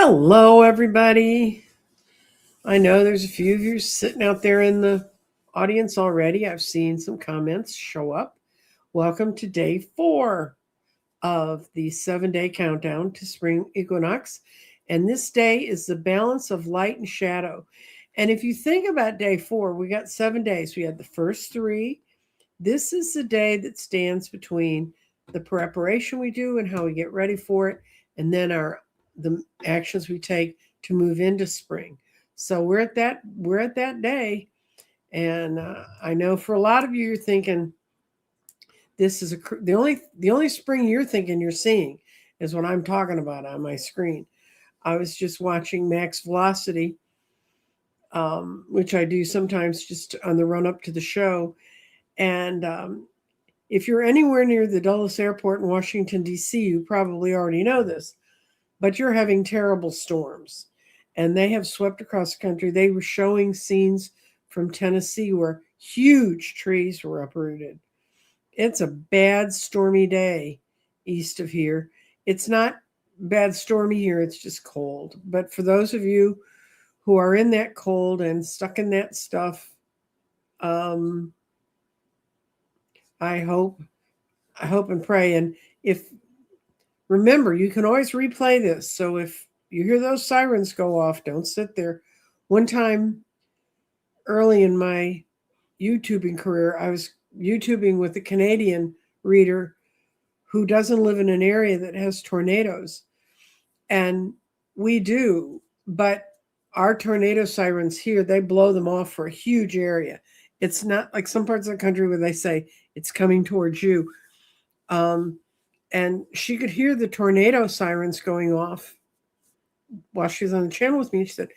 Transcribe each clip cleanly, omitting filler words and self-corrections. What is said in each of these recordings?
Hello, everybody. I know there's a few of you sitting out there in the audience already. I've seen some comments show up. Welcome to day 4 of the 7-day countdown to spring equinox. And this day is the balance of light and shadow. And if you think about day 4, we got 7 days. We had the first 3. This is the day that stands between the preparation we do and how we get ready for it, and then the actions we take to move into spring. So we're at that day, and I know for a lot of you, you're thinking this is the only spring you're thinking you're seeing is what I'm talking about on my screen. I was just watching Max Velocity, which I do sometimes just on the run up to the show, and if you're anywhere near the Dulles Airport in Washington, D.C., you probably already know this, but you're having terrible storms. And they have swept across the country. They were showing scenes from Tennessee where huge trees were uprooted. It's a bad, stormy day east of here. It's not bad, stormy here. It's just cold. But for those of you who are in that cold and stuck in that stuff, I hope and pray. And remember, you can always replay this. So if you hear those sirens go off, don't sit there. One time early in my YouTubing career, I was YouTubing with a Canadian reader who doesn't live in an area that has tornadoes. And we do, but our tornado sirens here, they blow them off for a huge area. It's not like some parts of the country where they say it's coming towards you. And she could hear the tornado sirens going off while she was on the channel with me. She said,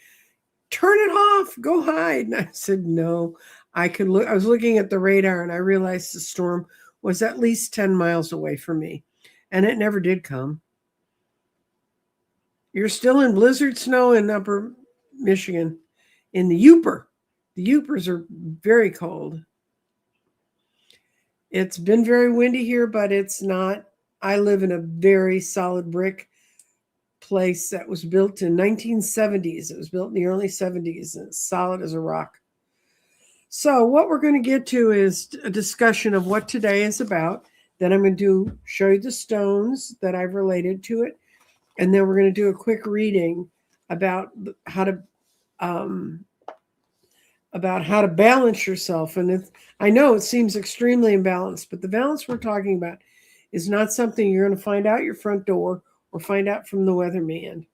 "Turn it off, go hide." And I said, "No, I could look." I was looking at the radar and I realized the storm was at least 10 miles away from me. And it never did come. You're still in blizzard snow in upper Michigan, in the Yooper. The Yoopers are very cold. It's been very windy here, but it's not. I live in a very solid brick place that was built in 1970s. It was built in the early 70s, and it's solid as a rock. So what we're going to get to is a discussion of what today is about. Then I'm going to show you the stones that I've related to it. And then we're going to do a quick reading about how to balance yourself. And I know it seems extremely imbalanced, but the balance we're talking about is not something you're going to find out your front door or find out from the weatherman.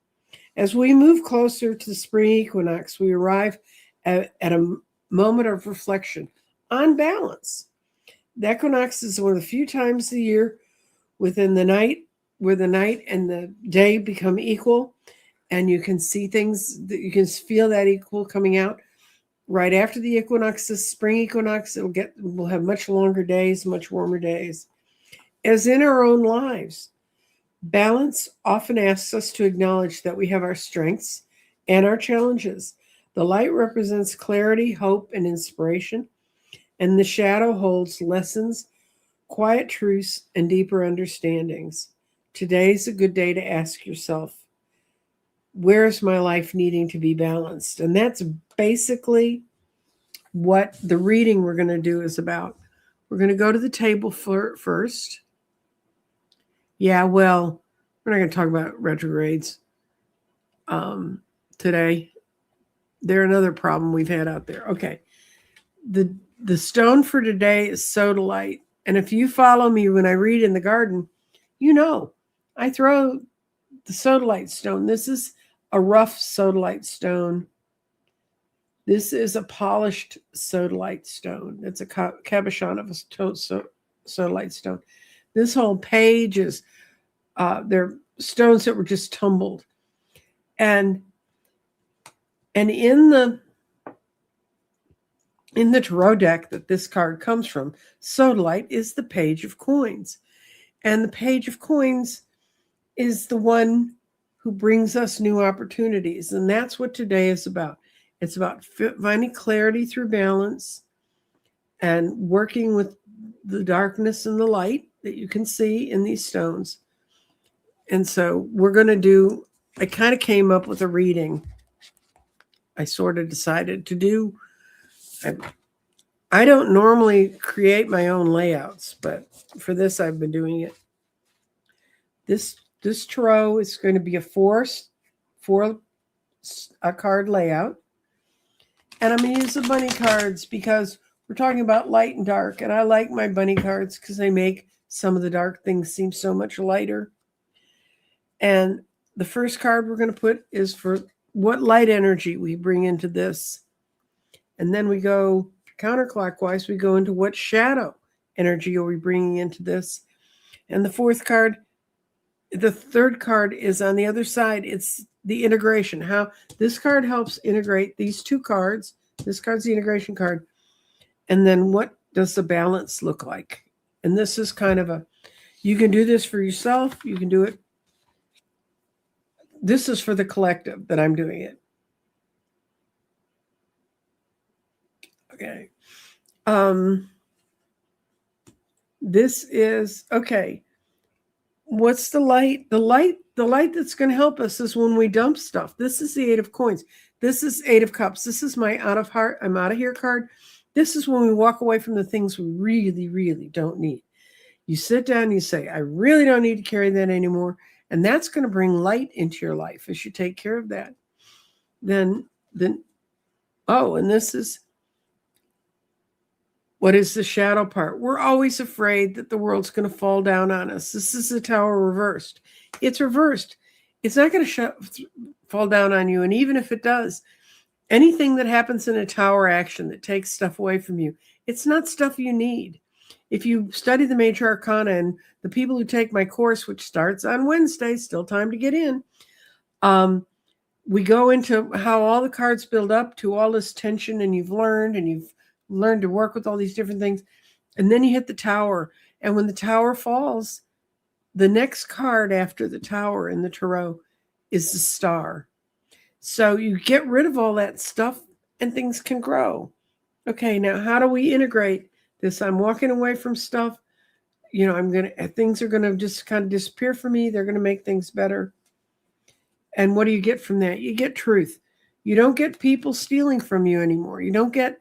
As we move closer to the spring equinox, we arrive at a moment of reflection on balance. The equinox is one of the few times of the year within the night where the night and the day become equal, and you can see things, that you can feel that equal coming out. Right after the equinox, the spring equinox, we'll have much longer days, much warmer days. As in our own lives, balance often asks us to acknowledge that we have our strengths and our challenges. The light represents clarity, hope, and inspiration, and the shadow holds lessons, quiet truths, and deeper understandings. Today's a good day to ask yourself, where is my life needing to be balanced? And that's basically what the reading we're going to do is about. We're going to go to the table first. Yeah, well, we're not going to talk about retrogrades today. They're another problem we've had out there. Okay. The stone for today is sodalite. And if you follow me when I read in the garden, you know I throw the sodalite stone. This is a rough sodalite stone. This is a polished sodalite stone. It's a cabochon of a sodalite stone. This whole page is, they're stones that were just tumbled. And in the tarot deck that this card comes from, sodalite is the page of coins. And the page of coins is the one who brings us new opportunities. And that's what today is about. It's about finding clarity through balance and working with the darkness and the light that you can see in these stones. And so we're going to do I kind of came up with a reading I sort of decided to do. I don't normally create my own layouts, but for this I've been doing it. This tarot is going to be a four a card layout, and I'm going to use the bunny cards because we're talking about light and dark, and I like my bunny cards because they make some of the dark things seem so much lighter. And the first card we're going to put is for what light energy we bring into this. And then we go counterclockwise, we go into what shadow energy are we bringing into this. And the third card is on the other side. It's the integration. How this card helps integrate these two cards. This card's the integration card. And then what does the balance look like? And this is kind of you can do this for yourself. You can do it. This is for the collective that I'm doing it. Okay. This is, okay. What's the light? The light that's going to help us is when we dump stuff. This is the 8 of coins. This is 8 of cups. This is my I'm out of here card. This is when we walk away from the things we really, really don't need. You sit down and you say, I really don't need to carry that anymore. And that's going to bring light into your life as you take care of that. Then, oh, and this is, what is the shadow part? We're always afraid that the world's going to fall down on us. This is the Tower reversed. It's reversed. It's not going to fall down on you. And even if it does, anything that happens in a Tower action that takes stuff away from you, it's not stuff you need. If you study the Major Arcana, and the people who take my course, which starts on Wednesday, still time to get in, we go into how all the cards build up to all this tension, and you've learned to work with all these different things. And then you hit the Tower. And when the Tower falls, the next card after the Tower in the tarot is the Star. So you get rid of all that stuff and things can grow. Okay, now how do we integrate this? I'm walking away from stuff. Things are going to just kind of disappear for me. They're going to make things better. And what do you get from that? You get truth. You don't get people stealing from you anymore. You don't get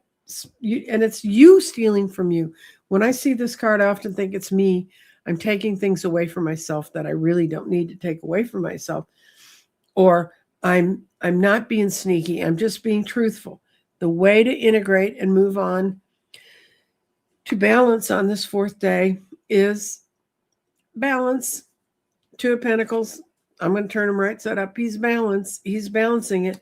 and it's you stealing from you. When I see this card, I often think it's me. I'm taking things away from myself that I really don't need to take away from myself. Or I'm not being sneaky. I'm just being truthful. The way to integrate and move on to balance on this fourth day is balance. 2 of Pentacles. I'm going to turn him right side up. He's balancing it.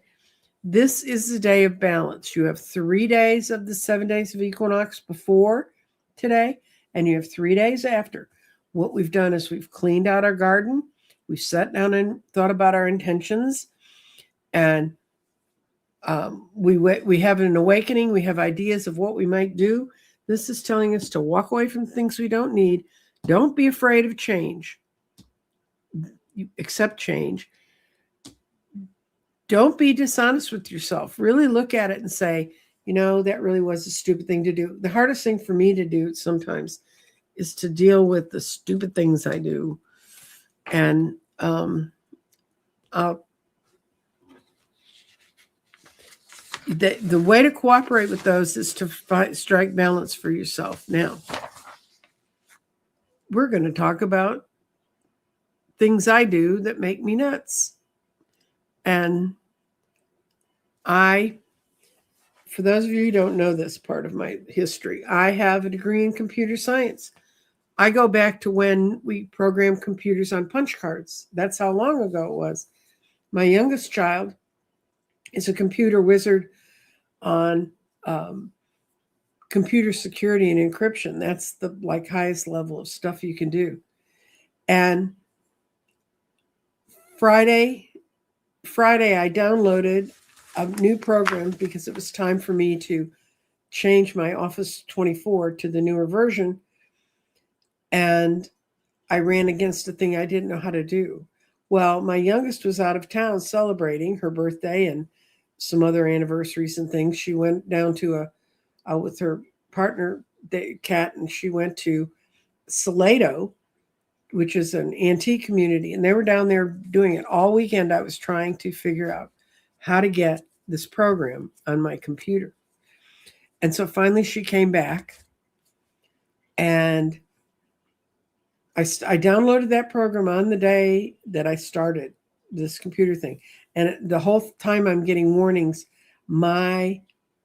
This is the day of balance. You have 3 days of the 7 days of equinox before today, and you have 3 days after. What we've done is we've cleaned out our garden. We've sat down and thought about our intentions, and we have an awakening. We have ideas of what we might do. This is telling us to walk away from things we don't need. Don't be afraid of change. You accept change. Don't be dishonest with yourself. Really look at it and say, that really was a stupid thing to do. The hardest thing for me to do sometimes is to deal with the stupid things I do. And the way to cooperate with those is to strike balance for yourself. Now, we're going to talk about things I do that make me nuts. And for those of you who don't know this part of my history, I have a degree in computer science. I go back to when we programmed computers on punch cards. That's how long ago it was. My youngest child is a computer wizard on computer security and encryption. That's the highest level of stuff you can do. And Friday, I downloaded a new program because it was time for me to change my Office 24 to the newer version. And I ran against a thing I didn't know how to do. Well, my youngest was out of town celebrating her birthday and some other anniversaries and things. She went down to with her partner, Kat, and she went to Salado which is an antique community, and they were down there doing it all weekend. I was trying to figure out how to get this program on my computer. And so finally she came back, and I downloaded that program on the day that I started this computer thing. And the whole time I'm getting warnings, my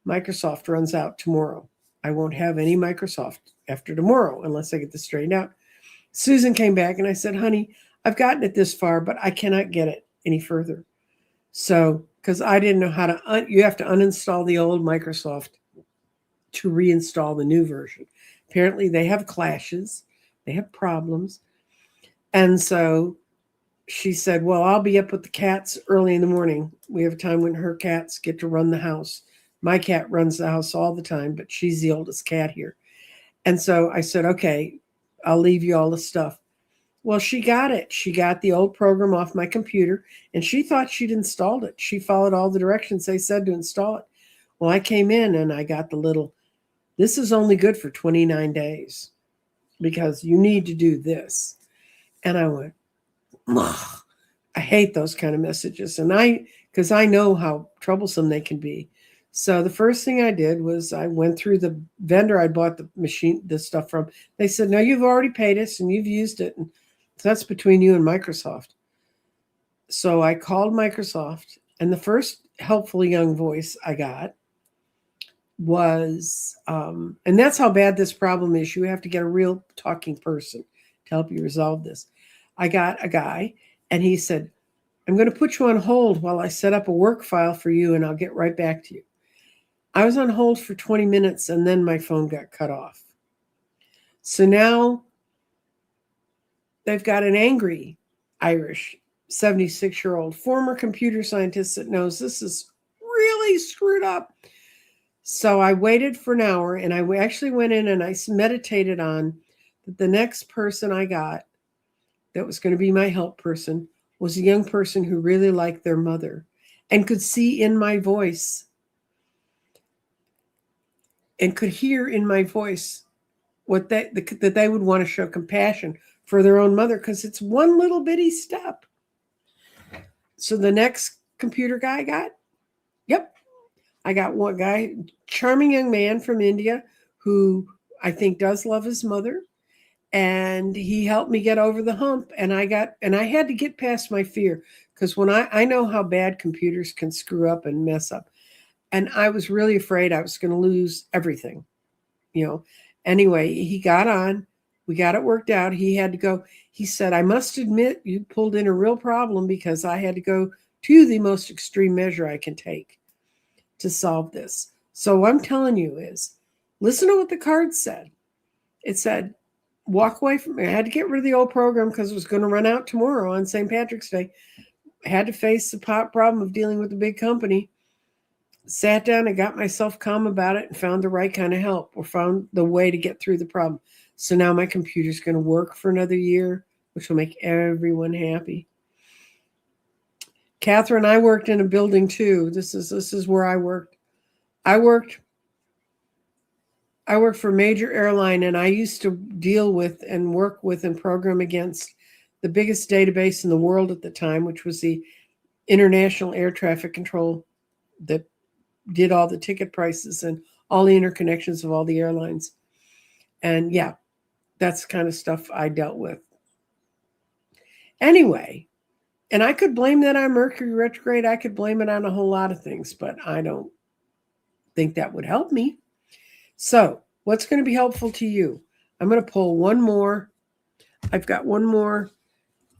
Microsoft runs out tomorrow. I won't have any Microsoft after tomorrow unless I get this straightened out. Susan came back and I said, honey, I've gotten it this far, but I cannot get it any further. So, because I didn't know how to, you have to uninstall the old Microsoft to reinstall the new version. Apparently, they have clashes, they have problems. And so she said, well, I'll be up with the cats early in the morning. We have a time when her cats get to run the house. My cat runs the house all the time, but she's the oldest cat here. And so I said, okay, I'll leave you all the stuff. Well, she got it. She got the old program off my computer, and she thought she'd installed it. She followed all the directions they said to install it. Well, I came in and I got the little, this is only good for 29 days because you need to do this. And I went, ugh, I hate those kind of messages. And because I know how troublesome they can be. So the first thing I did was I went through the vendor I bought the stuff from. They said, no, you've already paid us and you've used it. And so that's between you and Microsoft. So I called Microsoft, and the first helpful young voice I got was, and that's how bad this problem is. You have to get a real talking person to help you resolve this. I got a guy, and he said, I'm going to put you on hold while I set up a work file for you, and I'll get right back to you. I was on hold for 20 minutes, and then my phone got cut off. So now they've got an angry Irish 76-year-old former computer scientist that knows this is really screwed up. So I waited for an hour, and I actually went in and I meditated on that the next person I got that was going to be my help person was a young person who really liked their mother and could see in my voice and could hear in my voice what that they would want to show compassion for their own mother, because it's one little bitty step. So the next computer guy I got, I got one guy, charming young man from India who I think does love his mother. And he helped me get over the hump. And I had to get past my fear, because when I know how bad computers can screw up and mess up. And I was really afraid I was going to lose everything, Anyway, he got on. We got it worked out. He had to go. He said, I must admit you pulled in a real problem, because I had to go to the most extreme measure I can take to solve this. So what I'm telling you is, listen to what the card said. It said, walk away from it. I had to get rid of the old program because it was going to run out tomorrow on St. Patrick's Day. I had to face the problem of dealing with a big company. Sat down and got myself calm about it and found the right kind of help, or found the way to get through the problem. So now my computer's going to work for another year, which will make everyone happy. Catherine, I worked in a building too. This is where I worked. I worked for a major airline, and I used to deal with and work with and program against the biggest database in the world at the time, which was the International Air Traffic Control, that did all the ticket prices and all the interconnections of all the airlines. And yeah, that's the kind of stuff I dealt with. Anyway, and I could blame that on Mercury retrograde. I could blame it on a whole lot of things, but I don't think that would help me. So what's going to be helpful to you? I'm going to pull one more. I've got one more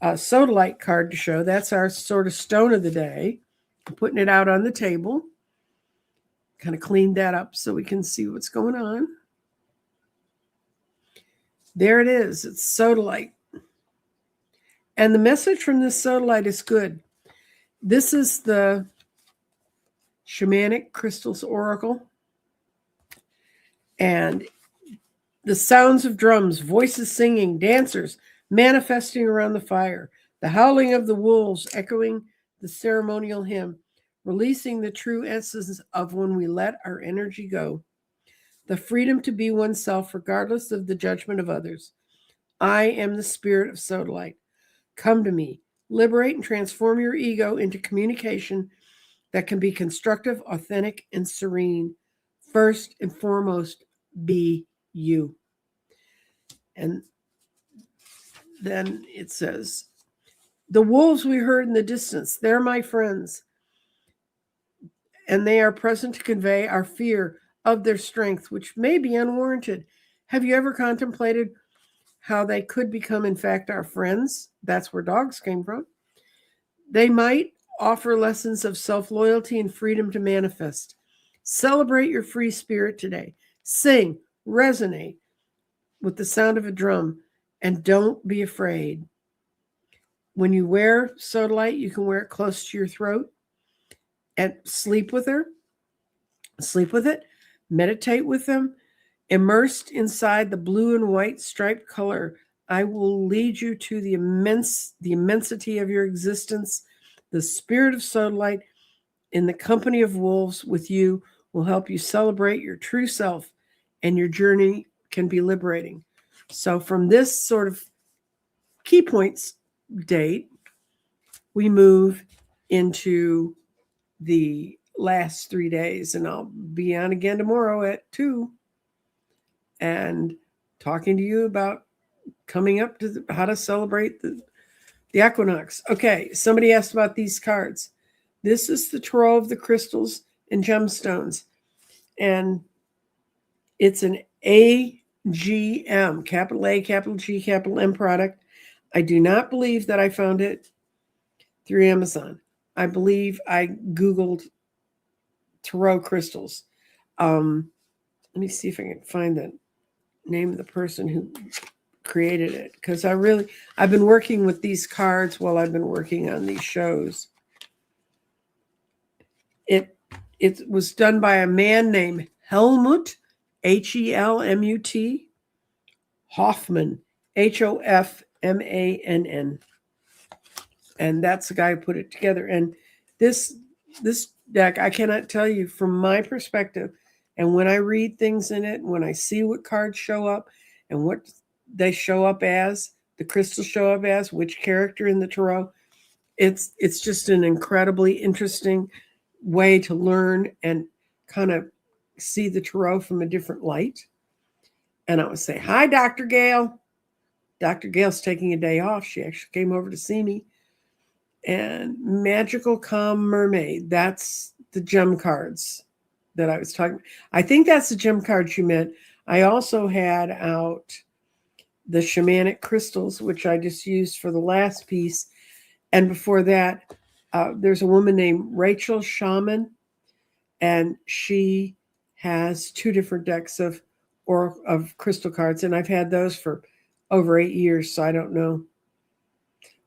sodalite card to show. That's our sort of stone of the day. I'm putting it out on the table. Kind of cleaned that up so we can see what's going on. There it is. It's sodalite. And the message from this sodalite is good. This is the Shamanic Crystals Oracle. And the sounds of drums, voices singing, dancers manifesting around the fire, the howling of the wolves echoing the ceremonial hymn, releasing the true essence of when we let our energy go, the freedom to be oneself regardless of the judgment of others, I am the spirit of sodalite. Come to me. Liberate and transform your ego into communication that can be constructive, authentic, and serene. First and foremost, be you. And then it says, the wolves we heard in the distance, they're my friends, and they are present to convey our fear of their strength, which may be unwarranted. Have you ever contemplated how they could become, in fact, our friends? That's where dogs came from. They might offer lessons of self loyalty and freedom to manifest. Celebrate your free spirit today. Sing, resonate with the sound of a drum, and don't be afraid. When you wear sodalite, you can wear it close to your throat and sleep with it, meditate with them, immersed inside the blue and white striped color. I will lead you to the immensity of your existence. The spirit of sodalite in the company of wolves with you will help you celebrate your true self, and your journey can be liberating. So from this sort of key points date, we move into the last 3 days, and I'll be on again tomorrow at 2 and talking to you about coming up to how to celebrate the equinox. Okay, somebody asked about these cards. This is the Tarot of the Crystals and Gemstones, and it's an AGM, capital A, capital G, capital M product. I do not believe that I found it through Amazon. I believe I Googled tarot crystals. Let me see if I can find the name of the person who created it, because I've been working with these cards while I've been working on these shows. It was done by a man named Helmut, Helmut, Hoffman, Hofmann. And that's the guy who put it together. And this deck, I cannot tell you from my perspective, and when I read things in it, when I see what cards show up and what they show up as, the crystals show up as, which character in the tarot, it's just an incredibly interesting way to learn and kind of see the tarot from a different light. And I would say, hi, Dr. Gail. Dr. Gail's taking a day off. She actually came over to see me. And Magical Calm Mermaid, that's the gem cards that I was talking. I think that's the gem cards you meant. I also had out the shamanic crystals, which I just used for the last piece. And before that, there's a woman named Rachel Shaman, and she has 2 different decks of crystal cards, and I've had those for over 8 years, so I don't know.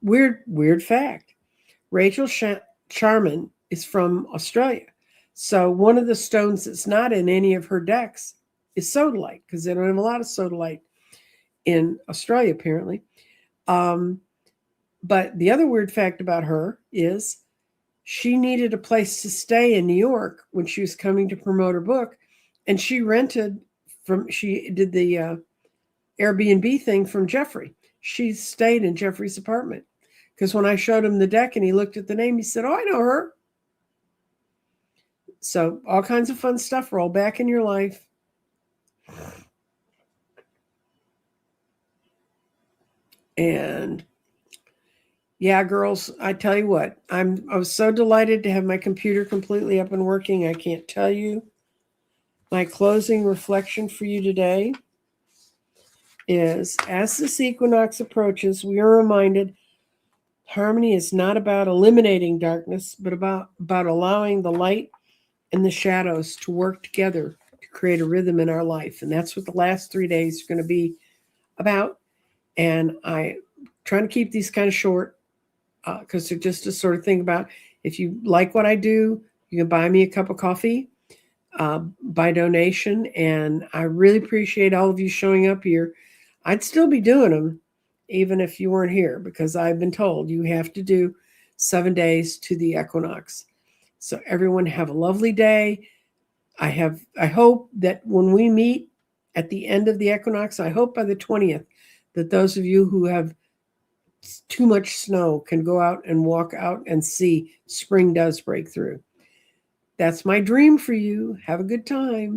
Weird fact. Rachel Sharman is from Australia. So one of the stones that's not in any of her decks is sodalite, because they don't have a lot of sodalite in Australia, apparently. But the other weird fact about her is she needed a place to stay in New York when she was coming to promote her book. And she did the Airbnb thing from Jeffrey. She stayed in Jeffrey's apartment. Because when I showed him the deck and he looked at the name, he said, oh, I know her. So all kinds of fun stuff roll back in your life. And yeah, girls, I tell you what, I was so delighted to have my computer completely up and working. I can't tell you. My closing reflection for you today is, as this equinox approaches, we are reminded harmony is not about eliminating darkness, but about allowing the light and the shadows to work together to create a rhythm in our life. And that's what the last 3 days are going to be about. And I trying to keep these kind of short, because they're just to sort of think about. If you like what I do, you can buy me a cup of coffee by donation. And I really appreciate all of you showing up here. I'd still be doing them even if you weren't here, because I've been told you have to do 7 days to the equinox. So everyone have a lovely day. I hope that when we meet at the end of the equinox, I hope by the 20th, that those of you who have too much snow can go out and walk out and see spring does break through. That's my dream for you. Have a good time.